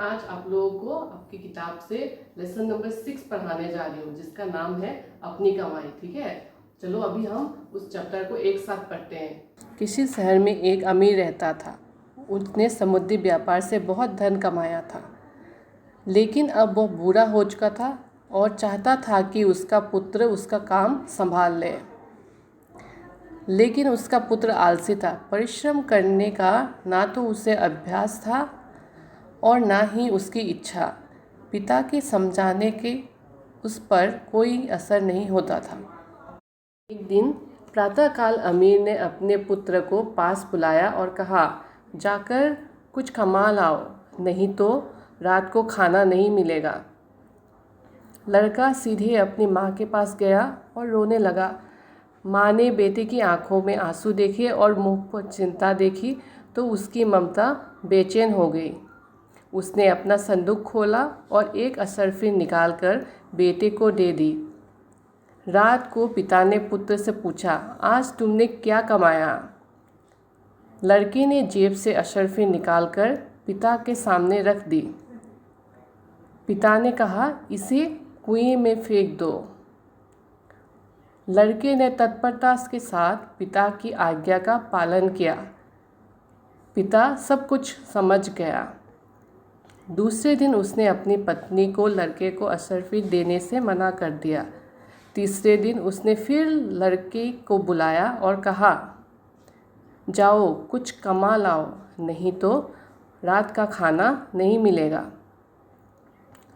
आज आप लोगों को आपकी किताब से लेसन नंबर 6 पढ़ाने जा रही हूँ, जिसका नाम है अपनी कमाई। ठीक है, चलो अभी हम उस चैप्टर को एक साथ पढ़ते हैं। किसी शहर में एक अमीर रहता था। उसने समुद्री व्यापार से बहुत धन कमाया था, लेकिन अब वह बूढ़ा हो चुका था और चाहता था कि उसका पुत्र उसका काम संभाल ले। लेकिन उसका पुत्र आलसी था। परिश्रम करने का ना तो उसे अभ्यास था और ना ही उसकी इच्छा। पिता के समझाने के उस पर कोई असर नहीं होता था। एक दिन प्रातःकाल अमीर ने अपने पुत्र को पास बुलाया और कहा, जाकर कुछ कमा लाओ, नहीं तो रात को खाना नहीं मिलेगा। लड़का सीधे अपनी माँ के पास गया और रोने लगा। माँ ने बेटे की आंखों में आंसू देखे और मुंह पर चिंता देखी तो उसकी ममता बेचैन हो गई। उसने अपना संदूक खोला और एक अशर्फी निकालकर बेटे को दे दी। रात को पिता ने पुत्र से पूछा, आज तुमने क्या कमाया? लड़के ने जेब से अशर्फी निकालकर पिता के सामने रख दी। पिता ने कहा, इसे कुएं में फेंक दो। लड़के ने तत्परता के साथ पिता की आज्ञा का पालन किया। पिता सब कुछ समझ गया। दूसरे दिन उसने अपनी पत्नी को लड़के को अशर्फी देने से मना कर दिया। तीसरे दिन उसने फिर लड़के को बुलाया और कहा, जाओ कुछ कमा लाओ, नहीं तो रात का खाना नहीं मिलेगा।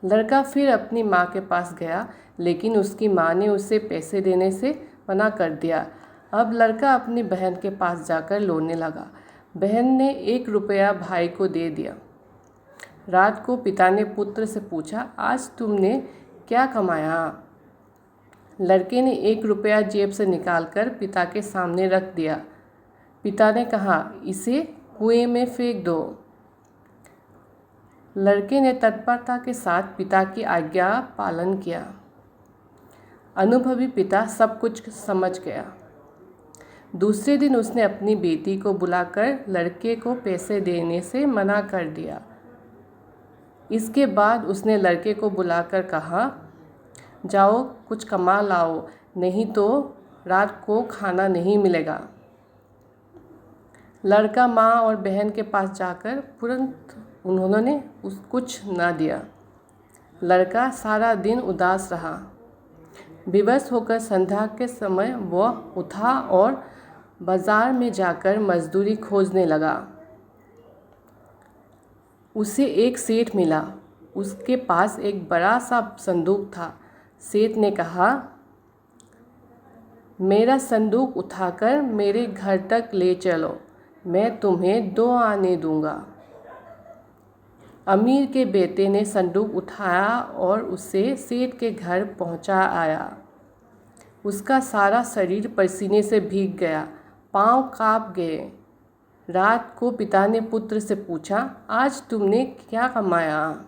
लड़का फिर अपनी माँ के पास गया, लेकिन उसकी माँ ने उसे पैसे देने से मना कर दिया। अब लड़का अपनी बहन के पास जाकर रोने लगा। बहन ने 1 रुपया भाई को दे दिया। रात को पिता ने पुत्र से पूछा, आज तुमने क्या कमाया? लड़के ने 1 रुपया जेब से निकालकर पिता के सामने रख दिया। पिता ने कहा, इसे कुएं में फेंक दो। लड़के ने तत्परता के साथ पिता की आज्ञा पालन किया। अनुभवी पिता सब कुछ समझ गया। दूसरे दिन उसने अपनी बेटी को बुलाकर लड़के को पैसे देने से मना कर दिया। इसके बाद उसने लड़के को बुलाकर कहा, जाओ कुछ कमा लाओ, नहीं तो रात को खाना नहीं मिलेगा। लड़का माँ और बहन के पास जाकर तुरंत उन्होंने कुछ ना दिया। लड़का सारा दिन उदास रहा। विवश होकर संध्या के समय वह उठा और बाजार में जाकर मजदूरी खोजने लगा। उसे एक सेठ मिला। उसके पास एक बड़ा सा संदूक था। सेठ ने कहा, मेरा संदूक उठाकर मेरे घर तक ले चलो, मैं तुम्हें 2 आने दूंगा। अमीर के बेटे ने संदूक उठाया और उसे सेठ के घर पहुंचा आया। उसका सारा शरीर पसीने से भीग गया, पांव कांप गए। रात को पिता ने पुत्र से पूछा, आज तुमने क्या कमाया?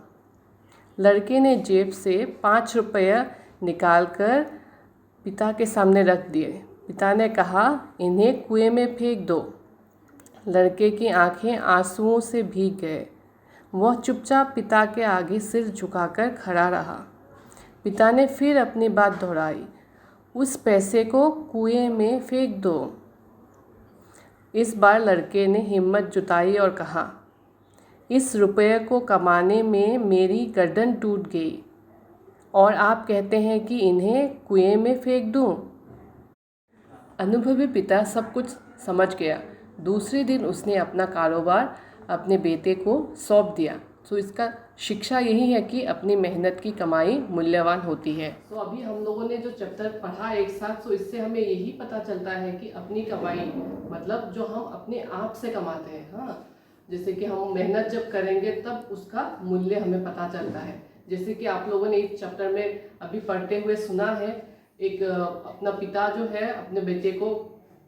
लड़के ने जेब से 5 रुपये निकालकर पिता के सामने रख दिए। पिता ने कहा, इन्हें कुएं में फेंक दो। लड़के की आंखें आंसुओं से भीग गए। वह चुपचाप पिता के आगे सिर झुकाकर खड़ा रहा। पिता ने फिर अपनी बात दोहराई, उस पैसे को कुएं में फेंक दो। इस बार लड़के ने हिम्मत जुटाई और कहा, इस रुपये को कमाने में मेरी गर्दन टूट गई और आप कहते हैं कि इन्हें कुएं में फेंक दूं। अनुभवी पिता सब कुछ समझ गया। दूसरे दिन उसने अपना कारोबार अपने बेटे को सौंप दिया। तो इसका शिक्षा यही है कि अपनी मेहनत की कमाई मूल्यवान होती है। तो अभी हम लोगों ने जो चैप्टर पढ़ा एक साथ, तो इससे हमें यही पता चलता है कि अपनी कमाई मतलब जो हम अपने आप से कमाते हैं, हाँ, जैसे कि हम मेहनत जब करेंगे तब उसका मूल्य हमें पता चलता है। जैसे कि आप लोगों ने इस चैप्टर में अभी पढ़ते हुए सुना है, एक अपना पिता जो है अपने बेटे को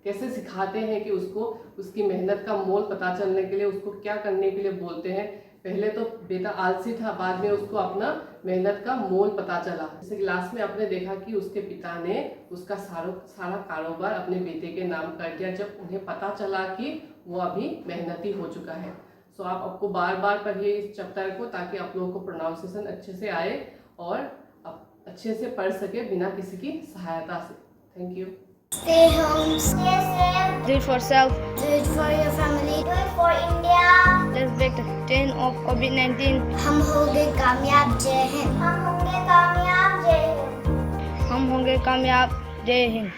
कैसे सिखाते हैं कि उसको उसकी मेहनत का मोल पता चलने के लिए उसको क्या करने के लिए बोलते हैं। पहले तो बेटा आलसी था, बाद में उसको अपना मेहनत का मोल पता चला। जैसे क्लास में आपने देखा कि उसके पिता ने उसका सारा कारोबार अपने बेटे के नाम कर दिया, जब उन्हें पता चला कि वो अभी मेहनती हो चुका है। सो आप आपको बार बार पढ़िए इस चैप्टर को, ताकि आप लोगों को प्रोनाउंसिएशन अच्छे से आए और आप अच्छे से पढ़ सके बिना किसी की सहायता से। Thank you. Stay home, stay safe. Do it for self. Do it for your family. Do it for India. Let's break the chain of COVID-19. हम होंगे कामयाब, जय हिंद। हम होंगे कामयाब, जय हिंद। हम होंगे कामयाब। जय हिंद।